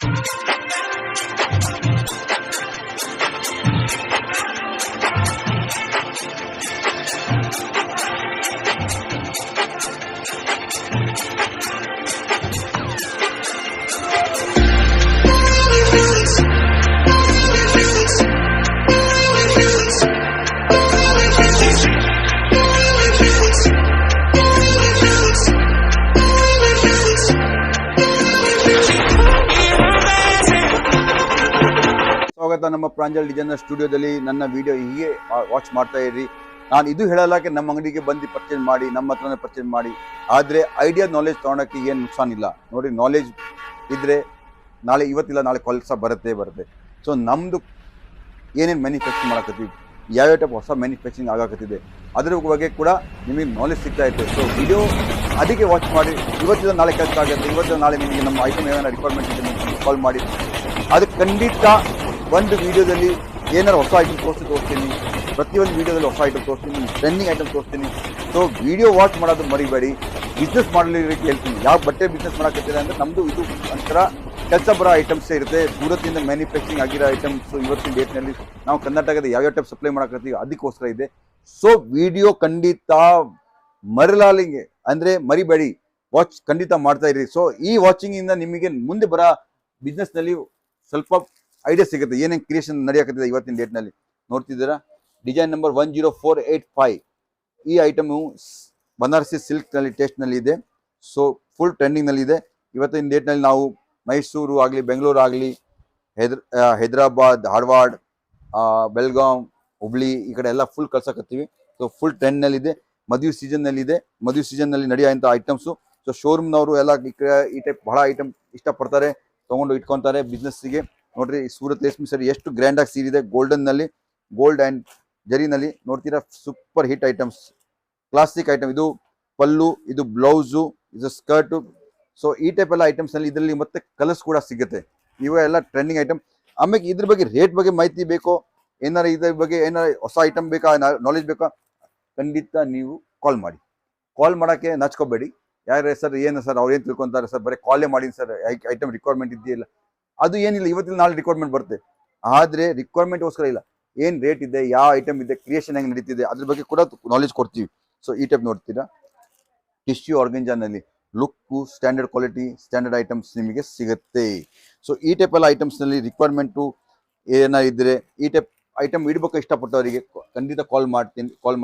ಸ್ವಾಗತ ನಮ್ಮ ಪ್ರಾಂಜಲ್ ಡಿಸೈನರ್ ಸ್ಟುಡಿಯೋದಲ್ಲಿ. ನನ್ನ ವಿಡಿಯೋ ಹೀಗೆ ವಾಚ್ ಮಾಡ್ತಾ ಇರಿ. ನಾನು ಇದು ಹೇಳಲಾಕೆ ನಮ್ಮ ಅಂಗಡಿಗೆ ಬಂದು ಪರ್ಚೇಸ್ ಮಾಡಿ, ನಮ್ಮ ಹತ್ರನೇ ಪರ್ಚೇಸ್ ಮಾಡಿ. ಆದರೆ ಐಡಿಯಾ ನಾಲೆಜ್ ತೊಗೊಳಕ್ಕೆ ಏನು ನುಕ್ಸಾನ್ ಇಲ್ಲ ನೋಡಿ. ನಾಲೆಜ್ ಇದ್ದರೆ ನಾಳೆ ಇವತ್ತಿಲ್ಲ ನಾಳೆ ಕೆಲಸ ಬರುತ್ತೆ. ಸೊ ನಮ್ಮದು ಏನೇನು ಮ್ಯಾನುಫ್ಯಾಕ್ಚರಿಂಗ್ ಮಾಡಕತ್ತೀವಿ, ಯಾವ್ಯಾವ ಟೈಪ್ ಹೊಸ ಮ್ಯಾನುಫ್ಯಾಕ್ಚರಿಂಗ್ ಆಗಾಕತ್ತಿದೆ ಅದ್ರ ಬಗ್ಗೆ ಕೂಡ ನಿಮಗೆ ನಾಲೆಜ್ ಸಿಗ್ತಾ ಇದೆ. ಸೊ ವಿಡಿಯೋ ಅದಕ್ಕೆ ವಾಚ್ ಮಾಡಿ. ಇವತ್ತಿಲ್ಲ ನಾಳೆ ಕೆಲಸ ಆಗುತ್ತೆ, ಇವತ್ತಿಲ್ಲ ನಾಳೆ ನಿಮಗೆ ನಮ್ಮ ಐಟಮ್ ಏನಾದ್ರು ರಿಕ್ವೈರ್ಮೆಂಟ್ ಇದೆ ನಿಮಗೆ ಕಾಲ್ ಮಾಡಿ. ಅದು ಖಂಡಿತ ಒಂದು ವಿಡಿಯೋದಲ್ಲಿ ಏನಾರು ಹೊಸ ಐಟಮ್ ತೋರಿಸ್ತೀನಿ. ಪ್ರತಿಯೊಂದು ವಿಡಿಯೋದಲ್ಲಿ ಹೊಸ ಐಟಮ್ ತೋರಿಸ್ತೀನಿ, ಟ್ರೆಂಡಿಂಗ್ ಐಟಮ್ ತೋರಿಸ್ತೀನಿ. ಸೊ ವಿಡಿಯೋ ವಾಚ್ ಮಾಡೋದು ಮರಿಬೇಡಿ. ಬಿಸ್ನೆಸ್ ಮಾಡಲಿಕ್ಕೆ ಹೇಳ್ತೀನಿ. ಯಾವ ಬಟ್ಟೆ ಬಿಸ್ನೆಸ್ ಮಾಡಕತ್ತಿದೆ ಅಂದರೆ ನಮ್ಮದು ಇದು ಒಂಥರ ಕೆಲಸ ಬರೋ ಐಟಮ್ಸೇ ಇರುತ್ತೆ. ಸೂರತ್ತಿಂದ ಮ್ಯಾನುಫ್ಯಾಕ್ಚರಿಂಗ್ ಆಗಿರೋ ಐಟಮ್ಸ್ ಇವತ್ತಿನ ಡೇಟ್ನಲ್ಲಿ ನಾವು ಕರ್ನಾಟಕದ ಯಾವ್ಯಾವ ಟೈಪ್ ಸಪ್ಲೈ ಮಾಡಕತ್ತೀವಿ ಅದಕ್ಕೋಸ್ಕರ ಇದೆ. ಸೊ ವಿಡಿಯೋ ಖಂಡಿತ ಮರಲಾಲಿಗೆ ಅಂದರೆ ಮರಿಬೇಡಿ, ವಾಚ್ ಖಂಡಿತ ಮಾಡ್ತಾ ಇರಿ. ಸೊ ಈ ವಾಚಿಂಗಿಂದ ನಿಮಗೆ ಮುಂದೆ ಬರೋ ಬಿಸ್ನೆಸ್ನಲ್ಲಿ ಸ್ವಲ್ಪ ಐಡಿಯಾ ಸಿಗುತ್ತೆ, ಏನೇನು ಕ್ರಿಯೇಷನ್ ನಡೆಯಕತ್ತಿದೆ ಇವತ್ತಿನ ಡೇಟ್ನಲ್ಲಿ. ನೋಡ್ತಿದ್ದೀರಾ, ಡಿಸೈನ್ ನಂಬರ್ 10485. ಈ ಐಟಮು ಬನಾರಸಿ ಸಿಲ್ಕ್ನಲ್ಲಿ ಟೇಸ್ಟ್ನಲ್ಲಿ ಇದೆ. ಸೊ ಫುಲ್ ಟ್ರೆಂಡಿಂಗ್ನಲ್ಲಿ ಇದೆ ಇವತ್ತಿನ ಡೇಟ್ನಲ್ಲಿ. ನಾವು ಮೈಸೂರು ಆಗಲಿ, ಬೆಂಗಳೂರು ಆಗಲಿ, ಹೈದರಾಬಾದ್, ಧಾರವಾಡ, ಬೆಳಗಾಂ, ಹುಬ್ಳಿ ಈ ಕಡೆ ಎಲ್ಲ ಫುಲ್ ಕಳ್ಸಕತ್ತೀವಿ. ಸೊ ಫುಲ್ ಟ್ರೆಂಡ್ನಲ್ಲಿದೆ. ಮದುವೆ ಸೀಸನ್ನಲ್ಲಿದೆ. ಮದುವೆ ಸೀಸನ್ನಲ್ಲಿ ನಡೆಯುವಂಥ ಐಟಮ್ಸು. ಸೊ ಶೋರೂಮ್ನವರು ಎಲ್ಲ ಈ ಟೈಪ್ ಬಹಳ ಐಟಮ್ ಇಷ್ಟಪಡ್ತಾರೆ, ತೊಗೊಂಡು ಇಟ್ಕೊತಾರೆ ಬಿಸ್ನೆಸ್ಸಿಗೆ. ನೋಡ್ರಿ, ಸೂರತ್ ರೇಷ್ಮೆ ಸರಿ ಎಷ್ಟು ಗ್ರ್ಯಾಂಡಾಗಿ ಸೀರಿದೆ. ಗೋಲ್ಡನ್ನಲ್ಲಿ, ಗೋಲ್ಡ್ ಆ್ಯಂಡ್ ಜರಿನಲ್ಲಿ ನೋಡ್ತೀರಾ, super hit items, classic item. ಇದು ಪಲ್ಲು, ಇದು ಬ್ಲೌಸು, ಇದು ಸ್ಕರ್ಟು. ಸೊ ಈ ಟೈಪ್ ಎಲ್ಲ ಐಟಮ್ಸ್ನಲ್ಲಿ ಇದರಲ್ಲಿ ಮತ್ತೆ ಕಲರ್ಸ್ ಕೂಡ ಸಿಗುತ್ತೆ. ಇವೆಲ್ಲ ಟ್ರೆಂಡಿಂಗ್ ಐಟಮ್. ಆಮೇಲೆ ಇದ್ರ ಬಗ್ಗೆ ರೇಟ್ ಬಗ್ಗೆ ಮಾಹಿತಿ ಬೇಕೋ, ಏನಾರು ಇದ್ರ ಬಗ್ಗೆ ಏನಾರು ಹೊಸ ಐಟಮ್ ಬೇಕಾ, ನಾಲೆಜ್ ಬೇಕಾ, ಖಂಡಿತ ನೀವು ಕಾಲ್ ಮಾಡಿ. ಕಾಲ್ ಮಾಡೋಕ್ಕೆ ನಾಚ್ಕೋಬೇಡಿ. ಯಾರೇ ಸರ್ ಏನು ಸರ್ ಅವ್ರು ಏನು ತಿಳ್ಕೊತಾರೆ ಸರ್, ಬರೀ ಕಾಲೇ ಮಾಡಿ ಸರ್, ಐಟಮ್ ರಿಕ್ವೈರ್ಮೆಂಟ್ ಇದೆಯಲ್ಲ, ಅದು ಏನಿಲ್ಲ. ಇವತ್ತಿನ ನಾಳೆ ರಿಕ್ವೈರ್ಮೆಂಟ್ ಬರುತ್ತೆ. ಆದರೆ ರಿಕ್ವೈರ್ಮೆಂಟ್ಗೋಸ್ಕರ ಇಲ್ಲ, ಏನು ರೇಟ್ ಇದೆ, ಯಾವ ಐಟಮ್ ಇದೆ, ಕ್ರಿಯೇಷನ್ ಹೆಂಗೆ ನಡೀತಿದೆ ಅದ್ರ ಬಗ್ಗೆ ಕೂಡ ನಾಲೆಜ್ ಕೊಡ್ತೀವಿ. ಸೊ ಈ ಟೈಪ್ ನೋಡ್ತೀರಾ, ಟಿಶ್ಯೂ ಆರ್ಗಂಜಾನಲ್ಲಿ look, standard quality, standard items ನಿಮಗೆ ಸಿಗುತ್ತೆ. ಸೊ ಈ ಟೈಪ್ ಎಲ್ಲ ಐಟಮ್ಸ್ನಲ್ಲಿ ರಿಕ್ವೈರ್ಮೆಂಟು ಏನಾರಿದ್ದರೆ, ಈ ಟೈಪ್ ಐಟಮ್ ಇಡ್ಬೇಕು ಇಷ್ಟಪಟ್ಟವರಿಗೆ ಖಂಡಿತ ಕಾಲ್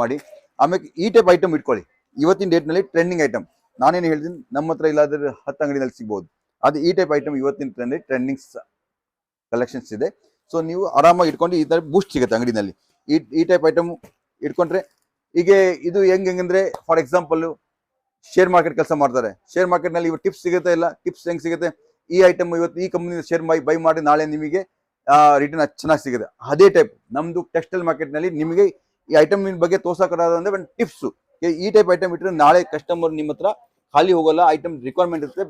ಮಾಡಿ. ಆಮೇಲೆ ಈ ಟೈಪ್ ಐಟಮ್ ಇಟ್ಕೊಳ್ಳಿ. ಇವತ್ತಿನ ಡೇಟ್ನಲ್ಲಿ ಟ್ರೆಂಡಿಂಗ್ ಐಟಮ್ ನಾನೇನು ಹೇಳ್ತೀನಿ, ನಮ್ಮ ಹತ್ರ ಇಲ್ಲಾದ್ರೆ 10 ಅಂಗಡಿನಲ್ಲಿ ಸಿಗ್ಬೋದು. ಅದು ಈ ಟೈಪ್ ಐಟಮ್ ಇವತ್ತಿನ ಟ್ರೆಂಡಿಂಗ್ಸ್ ಕಲೆಕ್ಷನ್ಸ್ ಇದೆ. ಸೊ ನೀವು ಆರಾಮಾಗಿ ಇಟ್ಕೊಂಡು ಈ ಥರ ಬೂಸ್ಟ್ ಸಿಗುತ್ತೆ ಅಂಗಡಿನಲ್ಲಿ. ಈ ಟೈಪ್ ಐಟಮ್ ಇಟ್ಕೊಂಡ್ರೆ ಈಗ ಇದು ಹೆಂಗಂದ್ರೆ, ಫಾರ್ ಎಕ್ಸಾಂಪಲ್ ಶೇರ್ ಮಾರ್ಕೆಟ್ ಕೆಲಸ ಮಾಡ್ತಾರೆ. ಶೇರ್ ಮಾರ್ಕೆಟ್ನಲ್ಲಿ ಇವಾಗ ಟಿಪ್ಸ್ ಸಿಗುತ್ತೆ. ಇಲ್ಲ ಟಿಪ್ಸ್ ಹೆಂಗೆ ಸಿಗುತ್ತೆ, ಈ ಐಟಮ್ ಇವತ್ತು ಈ ಕಂಪ್ನಿ ಶೇರ್ ಬೈ ಮಾಡಿ ನಾಳೆ ನಿಮಗೆ ರಿಟರ್ನ್ ಚೆನ್ನಾಗಿ ಸಿಗುತ್ತೆ. ಅದೇ ಟೈಪ್ ನಮ್ಮದು ಟೆಕ್ಸ್ಟೈಲ್ ಮಾರ್ಕೆಟ್ನಲ್ಲಿ ನಿಮಗೆ ಈ ಐಟಮ್ ಬಗ್ಗೆ ತೋರ್ಸೋಕ್ಕಾದ್ರೆ ಒಂದು ಟಿಪ್ಸು. ಈ ಟೈಪ್ ಐಟಮ್ ಇಟ್ಟರೆ ನಾಳೆ ಕಸ್ಟಮರ್ ನಿಮ್ಮ ಹತ್ರ ಖಾಲಿ ಹೋಗೋಲ್ಲ, ಐಟಮ್ ರಿಕ್ವೈರ್ಮೆಂಟ್ ಇರುತ್ತೆ.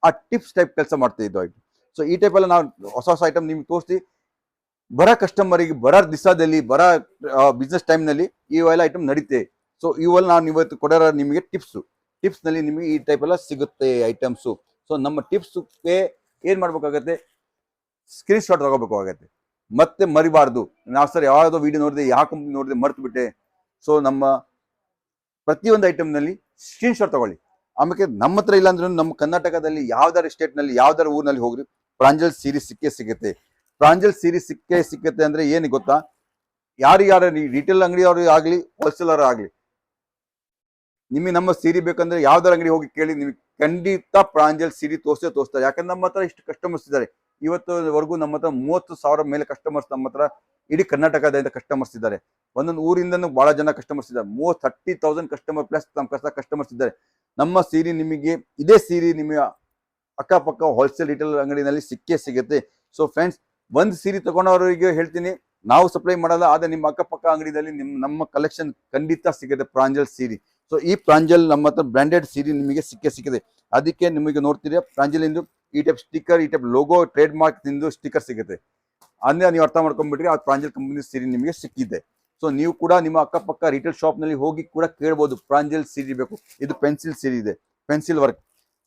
ಆ ಟಿಪ್ಸ್ ಟೈಪ್ ಕೆಲಸ ಮಾಡ್ತಾ ಇದ್ದು ಐಟಮ್. ಸೊ ಈ ಟೈಪ್ ಎಲ್ಲ ನಾವು ಹೊಸ ಐಟಮ್ ನಿಮ್ಗೆ ತೋರಿಸಿ ಬರೋ ಕಸ್ಟಮರಿಗೆ ಬರೋ ದಿವಸದಲ್ಲಿ ಬರೋ ಬಿಸ್ನೆಸ್ ಟೈಮ್ನಲ್ಲಿ ಇವೆಲ್ಲ ಐಟಮ್ ನಡೀತೆ. ಸೊ ಇವೆಲ್ಲ ನಾನು ಇವತ್ತು ಕೊಡೋ ನಿಮಗೆ ಟಿಪ್ಸ್ನಲ್ಲಿ ನಿಮಗೆ ಈ ಟೈಪ್ ಎಲ್ಲ ಸಿಗುತ್ತೆ ಐಟಮ್ಸು. ಸೊ ನಮ್ಮ ಟಿಪ್ಸ್ಗೆ ಏನು ಮಾಡ್ಬೇಕಾಗತ್ತೆ, ಸ್ಕ್ರೀನ್ ಶಾಟ್ ತಗೋಬೇಕಾಗತ್ತೆ. ಮತ್ತೆ ಮರಿಬಾರ್ದು. ನಾವು ಸರ್ ಯಾವುದೋ ವಿಡಿಯೋ ನೋಡಿದೆ, ಯಾವ ಕಂಪ್ನಿ ನೋಡಿದೆ ಮರ್ತು ಬಿಟ್ಟೆ. ಸೊ ನಮ್ಮ ಪ್ರತಿಯೊಂದು ಐಟಮ್ನಲ್ಲಿ ಸ್ಕ್ರೀನ್ ಶಾಟ್ ತಗೊಳ್ಳಿ. ಆಮೇಲೆ ನಮ್ಮ ಹತ್ರ ಇಲ್ಲ ಅಂದ್ರೆ ನಮ್ಮ ಕರ್ನಾಟಕದಲ್ಲಿ ಯಾವ್ದಾರು ಸ್ಟೇಟ್ನಲ್ಲಿ ಯಾವ್ದಾರು ಊರಿನಲ್ಲಿ ಹೋಗ್ರಿ, ಪ್ರಾಂಜಲ್ ಸೀರೀಸ್ ಸಿಗುತ್ತೆ. ಪ್ರಾಂಜಲ್ ಸೀರೀಸ್ ಸಿಕ್ಕತ್ತೆ ಅಂದ್ರೆ ಏನು ಗೊತ್ತಾ, ಯಾರು ರಿಟೇಲ್ ಅಂಗಡಿಯವರು ಆಗಲಿ, ಹೋಲ್ಸೇಲರ್ ಆಗಲಿ, ನಿಮಗೆ ನಮ್ಮ ಸೀರೆ ಬೇಕಂದ್ರೆ ಯಾವ್ದಾರು ಅಂಗಡಿ ಹೋಗಿ ಕೇಳಿ, ನಿಮಗೆ ಖಂಡಿತ ಪ್ರಾಂಜಲ್ ಸೀರೆ ತೋರಿಸ್ತಾರೆ. ಯಾಕಂದ್ರೆ ನಮ್ಮ ಹತ್ರ ಇಷ್ಟು ಕಸ್ಟಮರ್ಸ್ ಇದ್ದಾರೆ. ಇವತ್ತುವರೆಗೂ ನಮ್ಮ ಹತ್ರ 30,000 ಮೇಲೆ ಕಸ್ಟಮರ್ಸ್ ನಮ್ಮ ಹತ್ರ ಇಡೀ ಕರ್ನಾಟಕದಿಂದ ಕಸ್ಟಮರ್ಸ್ ಇದ್ದಾರೆ. ಒಂದೊಂದು ಊರಿಂದನೂ ಬಹಳ ಜನ ಕಸ್ಟಮರ್ಸ್ ಇದ್ದಾರೆ. 30,000 ಕಸ್ಟಮರ್ ಪ್ಲಸ್ ನಮ್ಮ ಕಸ್ಟಮರ್ಸ್ ಇದ್ದಾರೆ. ನಮ್ಮ ಸೀರೆ ನಿಮಗೆ, ಇದೇ ಸೀರೆ ನಿಮಗೆ ಅಕ್ಕಪಕ್ಕ ಹೋಲ್ಸೇಲ್ ರಿಟೇಲ್ ಅಂಗಡಿನಲ್ಲಿ ಸಿಗುತ್ತೆ. ಸೊ ಫ್ರೆಂಡ್ಸ್, ಒಂದು ಸೀರೆ ತಗೊಂಡವರಿಗೆ ಹೇಳ್ತೀನಿ, ನಾವು ಸಪ್ಲೈ ಮಾಡಲ್ಲ, ಆದರೆ ನಿಮ್ಮ ಅಕ್ಕಪಕ್ಕ ಅಂಗಡಿಯಲ್ಲಿ ನಮ್ಮ ಕಲೆಕ್ಷನ್ ಖಂಡಿತ ಸಿಗುತ್ತೆ ಪ್ರಾಂಜಲ್ ಸೀರೆ. ಸೊ ಈ ಪ್ರಾಂಜಲ್ ನಮ್ಮ ಹತ್ರ ಬ್ರ್ಯಾಂಡೆಡ್ ಸೀರೆ ನಿಮಗೆ ಸಿಕ್ಕಿದೆ. ಅದಕ್ಕೆ ನಿಮಗೆ ನೋಡ್ತೀರಾ, ಪ್ರಾಂಜಲ್ ಇಂದು ಈ ಟೈಪ್ ಸ್ಟಿಕ್ಕರ್, ಈ ಟೈಪ್ ಲೋಗೋ, ಟ್ರೇಡ್ ಮಾರ್ಕ್ ಇಂದು ಸ್ಟಿಕ್ಕರ್ ಸಿಗುತ್ತೆ. ಅಂದ್ರೆ ನೀವು ಅರ್ಥ ಮಾಡ್ಕೊಂಡ್ಬಿಟ್ರಿ, ಆ ಪ್ರಾಂಜಲ್ ಕಂಪನಿ ಸೀರೆ ನಿಮಗೆ ಸಿಕ್ಕಿದೆ. ಸೊ ನೀವು ಕೂಡ ನಿಮ್ಮ ಅಕ್ಕಪಕ್ಕ ರಿಟೇಲ್ ಶಾಪ್ನಲ್ಲಿ ಹೋಗಿ ಕೂಡ ಕೇಳ್ಬೋದು, ಪ್ರಾಂಜಲ್ ಸೀರೆ ಬೇಕು, ಇದು ಪೆನ್ಸಿಲ್ ಸೀರೆ ಇದೆ, pencil work.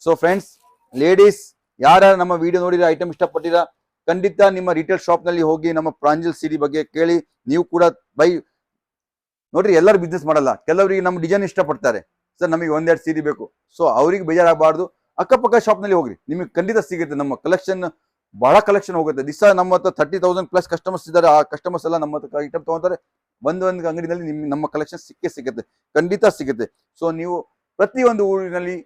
So friends, ladies ಯಾರ ನಮ್ಮ ವಿಡಿಯೋ ನೋಡಿರೋ ಐಟಮ್ ಇಷ್ಟಪಟ್ಟಿರಾ ಖಂಡಿತ ನಿಮ್ಮ ರಿಟೇಲ್ ಶಾಪ್ ನಲ್ಲಿ ಹೋಗಿ ನಮ್ಮ ಪ್ರಾಂಜಲ್ ಸೀರೆ ಬಗ್ಗೆ ಕೇಳಿ ನೀವು ಕೂಡ ಬೈ. ನೋಡ್ರಿ, ಎಲ್ಲರೂ ಬಿಸ್ನೆಸ್ ಮಾಡಲ್ಲ, ಕೆಲವರಿಗೆ ನಮ್ಮ ಡಿಸೈನ್ ಇಷ್ಟಪಡ್ತಾರೆ, ಸರ್ ನಮಗೆ ಒಂದೆರಡು ಸೀರೆ ಬೇಕು, ಸೊ ಅವ್ರಿಗೆ ಬೇಜಾರಾಗಬಾರ್ದು. ಅಕ್ಕಪಕ್ಕ ಶಾಪ್ ನಲ್ಲಿ ಹೋಗ್ರಿ, ನಿಮಗೆ ಖಂಡಿತ ಸಿಗುತ್ತೆ. ನಮ್ಮ ಕಲೆಕ್ಷನ್ ಬಹಳ ಕಲೆಕ್ಷನ್ ಹೋಗುತ್ತೆ. ದಿವಸ ನಮ್ಮ ಹತ್ರ 30,000+ ಕಸ್ಟಮರ್ಸ್ ಇದ್ದಾರೆ. ಆ ಕಸ್ಟಮರ್ಸ್ ಎಲ್ಲ ನಮ್ಮ ಹತ್ರ ಐಟಮ್ ತಗೊಂತಾರೆ. ಒಂದು ಅಂಗಡಿನಲ್ಲಿ ನಮ್ಮ ಕಲೆಕ್ಷನ್ ಸಿಗುತ್ತೆ, ಖಂಡಿತ ಸಿಗುತ್ತೆ. ಸೊ ನೀವು ಪ್ರತಿಯೊಂದು ಊರಿನಲ್ಲಿ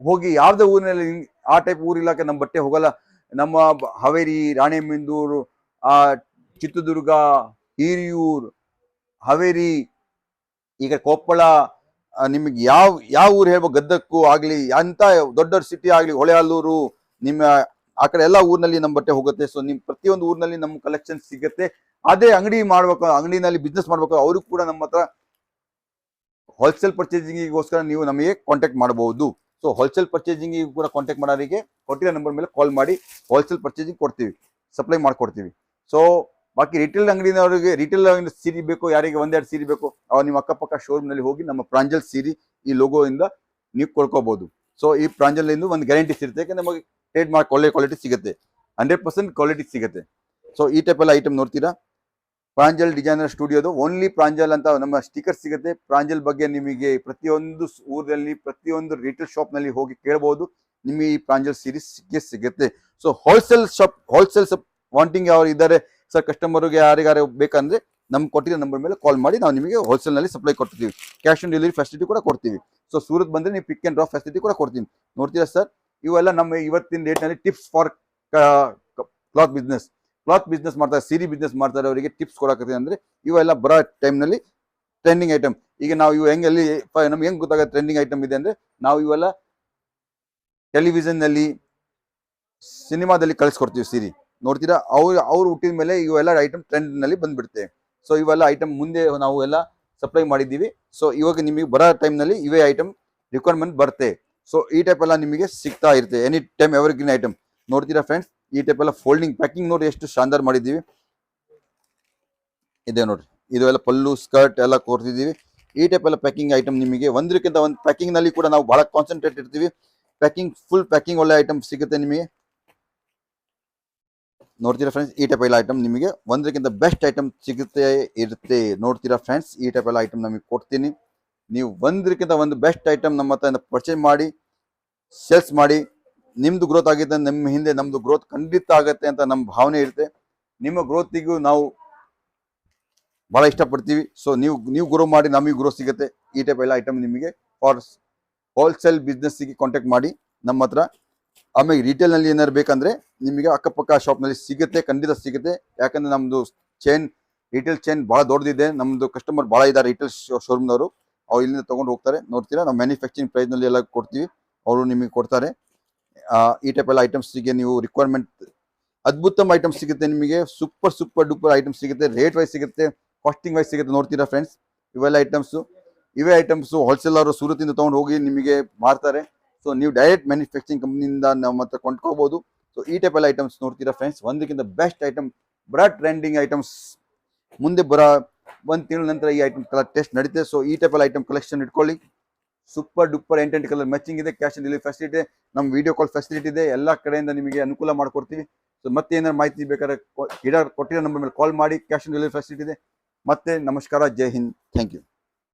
ಹೋಗಿ, ಯಾವ್ದೇ ಊರಿನಲ್ಲಿ ಆ ಟೈಪ್ ಊರಿಲ್ಲಕ್ಕೆ ನಮ್ಮ ಬಟ್ಟೆ ಹೋಗಲ್ಲ. ನಮ್ಮ ಹಾವೇರಿ, ರಾಣೆಬೆನ್ನೂರು, ಚಿತ್ರದುರ್ಗ, ಹಿರಿಯೂರು, ಹಾವೇರಿ, ಈಗ ಕೊಪ್ಪಳ, ನಿಮಗೆ ಯಾವ ಊರು ಹೇಳ್ಬೋದು, ಗದಕ್ಕೂ ಆಗ್ಲಿ, ಅಂತ ದೊಡ್ಡ ಸಿಟಿ ಆಗ್ಲಿ, ಹೊಳೆಹಲ್ಲೂರು, ನಿಮ್ಮ ಆ ಕಡೆ ಎಲ್ಲ ಊರಿನಲ್ಲಿ ನಮ್ಮ ಬಟ್ಟೆ ಹೋಗುತ್ತೆ. ಸೊ ನಿಮ್ ಪ್ರತಿಯೊಂದು ಊರಿನಲ್ಲಿ ನಮ್ಮ ಕಲೆಕ್ಷನ್ ಸಿಗುತ್ತೆ. ಅದೇ ಅಂಗಡಿ ಮಾಡ್ಬೇಕು, ಅಂಗಡಿನಲ್ಲಿ ಬಿಸ್ನೆಸ್ ಮಾಡ್ಬೇಕು, ಅವರು ಕೂಡ ನಮ್ಮ ಹತ್ರ ಹೋಲ್ಸೇಲ್ ಪರ್ಚೇಸಿಂಗಿಗೋಸ್ಕರ ನೀವು ನಮಗೆ ಕಾಂಟ್ಯಾಕ್ಟ್ ಮಾಡಬಹುದು. ಸೊ ಹೋಲ್ಸೇಲ್ ಪರ್ಚೇಸಿಂಗ್ ಕೂಡ ಕಾಂಟ್ಯಾಕ್ಟ್ ಮಾಡೋರಿಗೆ ಕೊಟ್ಟಿರೋ ನಂಬರ್ ಮೇಲೆ ಕಾಲ್ ಮಾಡಿ ಹೋಲ್ಸೇಲ್ ಪರ್ಚೇಸಿಂಗ್ ಕೊಡ್ತೀವಿ, ಸಪ್ಲೈ ಮಾಡ್ಕೊಡ್ತೀವಿ. ಸೊ ಬಾಕಿ ರಿಟೇಲ್ ಅಂಗಡಿನವರಿಗೆ ರಿಟೇಲ್ ಸೀರೆ ಬೇಕು, ಯಾರಿಗೆ ಒಂದೆರಡು ಸೀರೆ ಬೇಕು, ಅವ್ರು ನಿಮ್ಮ ಅಕ್ಕಪಕ್ಕ ಶೋರೂಮ್ ನಲ್ಲಿ ಹೋಗಿ ನಮ್ಮ ಪ್ರಾಂಜಲ್ ಸೀರೆ ಈ ಲೋಗೋ ಇಂದ ನೀವು ಕೊಡ್ಕೋಬಹುದು. ಸೊ ಈ ಪ್ರಾಂಜಲ್ ಇಂದ ಒಂದು ಗ್ಯಾರಂಟಿ ಸಿಗುತ್ತೆ, ಯಾಕಂದ್ರೆ ನಮಗೆ ಟ್ರೇಡ್ ಮಾರ್ಕ್ ಒಳ್ಳೆ ಕ್ವಾಲಿಟಿ ಸಿಗುತ್ತೆ, 100% ಕ್ವಾಲಿಟಿ ಸಿಗುತ್ತೆ. ಸೊ ಈ ಟೈಪ್ ಎಲ್ಲ ಐಟಮ್ ನೋಡ್ತೀರಾ, ಪ್ರಾಂಜಲ್ ಡಿಸೈನರ್ ಸ್ಟುಡಿಯೋದು ಓನ್ಲಿ ಪ್ರಾಂಜಲ್ ಅಂತ ನಮ್ಮ ಸ್ಟಿಕರ್ ಸಿಗುತ್ತೆ. ಪ್ರಾಂಜಲ್ ಬಗ್ಗೆ ನಿಮಗೆ ಪ್ರತಿಯೊಂದು ಊರಲ್ಲಿ, ಪ್ರತಿಯೊಂದು ರಿಟೇಲ್ ಶಾಪ್ ನಲ್ಲಿ ಹೋಗಿ ಕೇಳಬಹುದು, ನಿಮಗೆ ಈ ಪ್ರಾಂಜಲ್ ಸೀರೀಸ್ ಸಿಗುತ್ತೆ. ಸೊ ಹೋಲ್ಸೇಲ್ ವಾಂಟಿಂಗ್ ಯಾರು ಇದ್ದಾರೆ ಸರ್, ಕಸ್ಟಮರ್ಗೆ ಯಾರಿಗಾರು ಬೇಕಂದ್ರೆ ನಮ್ಗೆ ಕೊಟ್ಟಿರೋ ನಂಬರ್ ಮೇಲೆ ಕಾಲ್ ಮಾಡಿ ನಾವು ನಿಮಗೆ ಹೋಲ್ಸೇಲ್ ನಲ್ಲಿ ಸಪ್ಲೈ ಕೊಡ್ತೀವಿ. ಕ್ಯಾಶ್ ಆನ್ ಡೆಲಿವರಿ ಫೆಸಿಲಿಟಿ ಕೂಡ ಕೊಡ್ತೀವಿ. ಸೊ ಸೂರತ್ ಬಂದ್ರೆ ನೀವು ಪಿಕ್ ಅಂಡ್ ಡ್ರಾಪ್ ಫೆಸಿಲಿಟಿ ಕೂಡ ಕೊಡ್ತೀವಿ. ನೋಡ್ತೀರಾ ಸರ್, ಇವೆಲ್ಲ ನಮ್ಮ ಇವತ್ತಿನ ಡೇಟ್ ನಲ್ಲಿ ಟಿಪ್ಸ್ ಫಾರ್ ಕ್ಲಾತ್ ಬಿಸ್ನೆಸ್ ಮಾಡ್ತಾರೆ, ಸೀರೆ ಬಿಸ್ನೆಸ್ ಮಾಡ್ತಾರೆ, ಅವರಿಗೆ ಟಿಪ್ಸ್ ಕೊಡಕತ್ತೀನಿ. ಅಂದ್ರೆ ಇವೆಲ್ಲ ಬರೋ ಟೈಮ್ ನಲ್ಲಿ ಟ್ರೆಂಡಿಂಗ್ ಐಟಮ್. ಈಗ ನಾವು ಇವು ನಮ್ಗೆ ಹೆಂಗ್ ಗೊತ್ತಾಗುತ್ತೆ ಟ್ರೆಂಡಿಂಗ್ ಐಟಮ್ ಇದೆ ಅಂದ್ರೆ, ನಾವು ಇವೆಲ್ಲ ಟೆಲಿವಿಷನ್ ನಲ್ಲಿ, ಸಿನಿಮಾದಲ್ಲಿ ಕಳಿಸ್ಕೊಡ್ತೀವಿ ಸೀರೆ. ನೋಡ್ತೀರಾ, ಅವ್ರು ಹುಟ್ಟಿದ ಮೇಲೆ ಇವೆಲ್ಲ ಐಟಮ್ ಟ್ರೆಂಡ್ ನಲ್ಲಿ ಬಂದ್ಬಿಡುತ್ತೆ. ಸೊ ಇವೆಲ್ಲ ಐಟಮ್ ಮುಂದೆ ನಾವು ಎಲ್ಲ ಸಪ್ಲೈ ಮಾಡಿದ್ದೀವಿ. ಸೊ ಇವಾಗ ನಿಮಗೆ ಬರೋ ಟೈಮ್ ನಲ್ಲಿ ಇವೇ ಐಟಮ್ ರಿಕ್ವೈರ್ಮೆಂಟ್ ಬರುತ್ತೆ. ಸೊ ಈ ಟೈಪ್ ಎಲ್ಲ ನಿಮಗೆ ಸಿಗ್ತಾ ಇರುತ್ತೆ, ಎನಿ ಟೈಮ್ ಎವರ್ಗ್ರೀನ್ ಐಟಮ್. ನೋಡ್ತೀರಾ ಫ್ರೆಂಡ್ಸ್, ಈ ಟೈಪ್ ಎಲ್ಲ ಫೋಲ್ಡಿಂಗ್ ಪ್ಯಾಕಿಂಗ್ ನೋಡಿ ಎಷ್ಟು ಶಾನದಾರ್ ಮಾಡಿದ್ದೀವಿ. ಇದೆ ನೋಡ್ರಿ, ಇದು ಎಲ್ಲ ಪಲ್ಲು ಸ್ಕರ್ಟ್ ಎಲ್ಲ ಕೊಡ್ತಿದ್ದೀವಿ. ಈ ಟೈಪ್ ಎಲ್ಲ ಪ್ಯಾಕಿಂಗ್ ಐಟಮ್ ನಿಮಗೆ ಒಂದಕ್ಕಿಂತ ಒಂದು ಪ್ಯಾಕಿಂಗ್ ನಲ್ಲಿ ಕೂಡ ನಾವು ಬಹಳ ಕಾನ್ಸಂಟ್ರೇಟ್ ಇರ್ತೀವಿ. ಪ್ಯಾಕಿಂಗ್ ಫುಲ್ ಪ್ಯಾಕಿಂಗ್ ಒಳ್ಳೆ ಐಟಮ್ ಸಿಗುತ್ತೆ ನಿಮಗೆ. ನೋಡ್ತೀರಾ ಫ್ರೆಂಡ್ಸ್, ಈ ಟೈಪ್ ಎಲ್ಲ ಐಟಮ್ ನಿಮಗೆ ಒಂದಕ್ಕಿಂತ ಬೆಸ್ಟ್ ಐಟಮ್ ಇರುತ್ತೆ. ನೋಡ್ತೀರಾ ಫ್ರೆಂಡ್ಸ್, ಈ ಟೈಪ್ ಎಲ್ಲ ಐಟಮ್ ನಮಗೆ ಕೊಡ್ತೀನಿ. ನೀವು ಒಂದಕ್ಕಿಂತ ಒಂದು ಬೆಸ್ಟ್ ಐಟಮ್ ನಮ್ಮ ಹತ್ರ ಪರ್ಚೇಸ್ ಮಾಡಿ ಸೇಲ್ಸ್ ಮಾಡಿ, ನಿಮ್ದು ಗ್ರೋತ್ ಆಗಿದೆ, ನಿಮ್ಮ ಹಿಂದೆ ನಮ್ದು ಗ್ರೋತ್ ಖಂಡಿತ ಆಗುತ್ತೆ ಅಂತ ನಮ್ಮ ಭಾವನೆ ಇರುತ್ತೆ. ನಿಮ್ಮ ಗ್ರೋತಿಗೂ ನಾವು ಬಹಳ ಇಷ್ಟಪಡ್ತೀವಿ. ಸೊ ನೀವು ಗ್ರೋ ಮಾಡಿ ನಮಗೆ ಗ್ರೋ ಸಿಗುತ್ತೆ. ಈ ಟೈಪ್ ಎಲ್ಲ ಐಟಮ್ ನಿಮಗೆ ಫಾರ್ ಹೋಲ್ಸೇಲ್ ಬಿಸ್ನೆಸ್ಸಿಗೆ ಕಾಂಟ್ಯಾಕ್ಟ್ ಮಾಡಿ ನಮ್ಮ ಹತ್ರ. ಆಮೇಲೆ ರಿಟೇಲ್ ನಲ್ಲಿ ಏನಾದ್ರು ಬೇಕಂದ್ರೆ ನಿಮಗೆ ಅಕ್ಕಪಕ್ಕ ಶಾಪ್ ನಲ್ಲಿ ಸಿಗುತ್ತೆ, ಖಂಡಿತ ಸಿಗುತ್ತೆ. ಯಾಕಂದ್ರೆ ನಮ್ದು ರಿಟೇಲ್ ಚೈನ್ ಬಹಳ ದೊಡ್ಡದಿದೆ, ನಮ್ದು ಕಸ್ಟಮರ್ ಬಹಳ ಇದ್ದಾರೆ ರಿಟೇಲ್ ಶೋರೂಮ್ನವರು, ಅವ್ರು ಇಲ್ಲಿಂದ ತಗೊಂಡು ಹೋಗ್ತಾರೆ. ನೋಡ್ತೀರಾ, ನಾವು ಮ್ಯಾನುಫ್ಯಾಕ್ಚರಿಂಗ್ ಪ್ರೈಸ್ ನಲ್ಲಿ ಎಲ್ಲ ಕೊಡ್ತೀವಿ, ಅವರು ನಿಮಗೆ ಕೊಡ್ತಾರೆ. ಈ ಟೈಪ್ ಎಲ್ಲ ಐಟಮ್ಸ್ಗೆ ನೀವು ರಿಕ್ವೈರ್ಮೆಂಟ್ ಅದ್ಭುತ ಐಟಮ್ ಸಿಗುತ್ತೆ ನಿಮಗೆ, ಸೂಪರ್ ಡೂಪರ್ ಐಟಮ್ ಸಿಗುತ್ತೆ, ರೇಟ್ ವೈಸ್ ಸಿಗುತ್ತೆ, ಕಾಸ್ಟಿಂಗ್ ವೈಸ್ ಸಿಗುತ್ತೆ. ನೋಡ್ತೀರಾ ಫ್ರೆಂಡ್ಸ್, ಇವೇ ಐಟಮ್ಸ್ ಹೋಲ್ಸೇಲರ್ ಸೂರತ್ ಇಂದ ತಗೊಂಡು ಹೋಗಿ ನಿಮಗೆ ಮಾರ್ತಾರೆ. ಸೊ ನೀವು ಡೈರೆಕ್ಟ್ ಮ್ಯಾನುಫ್ಯಾಕ್ಚರಿಂಗ್ ಕಂಪ್ನಿಯಿಂದ ನಮ್ಮ ಹತ್ರ ಕೊಂಡ್ಕೋಬಹುದು. ಸೊ ಈ ಟೈಪ್ ಎಲ್ಲ ಐಟಮ್ಸ್ ನೋಡ್ತೀರಾ ಫ್ರೆಂಡ್ಸ್, ಒಂದಕ್ಕಿಂತ ಬೆಸ್ಟ್ ಐಟಮ್, ಬರ ಟ್ರೆಂಡಿಂಗ್ ಐಟಮ್ಸ್. ಮುಂದೆ ಬರೋ 1 ತಿಂಗಳ ನಂತರ ಈ ಐಟಮ್ ಕಲರ್ ಟೆಸ್ಟ್ ನಡೀತೆ. ಸೊ ಈ ಟೈಪ್ ಎಲ್ಲ ಐಟಮ್ ಕಲೆಕ್ಷನ್ ಇಟ್ಕೊಳ್ಳಿ. ಸೂಪರ್ ಡೂಪರ್ 8 ಕಲರ್ ಮ್ಯಾಚಿಂಗ್ ಇದೆ, ಕ್ಯಾಶ್ ಆನ್ ಡೆಲಿವರಿ ಫೆಸಿಲಿಟಿ ಇದೆ, ನಮ್ಮ ವಿಡಿಯೋ ಕಾಲ್ ಫೆಸಿಲಿಟಿ ಇದೆ, ಎಲ್ಲ ಕಡೆಯಿಂದ ನಿಮಗೆ ಅನುಕೂಲ ಮಾಡ್ಕೊಡ್ತೀವಿ. ಸೊ ಮತ್ತೆ ಏನಾದ್ರು ಮಾಹಿತಿ ಬೇಕಾದ್ರೆ ಕೊಟ್ಟಿರೋ ನಂಬರ್ ಮೇಲೆ ಕಾಲ್ ಮಾಡಿ, ಕ್ಯಾಶ್ ಆನ್ ಡೆಲಿವರಿ ಫೆಸಿಲಿಟಿ ಇದೆ. ಮತ್ತೆ ನಮಸ್ಕಾರ, ಜೈ ಹಿಂದ್, ಥ್ಯಾಂಕ್ ಯು.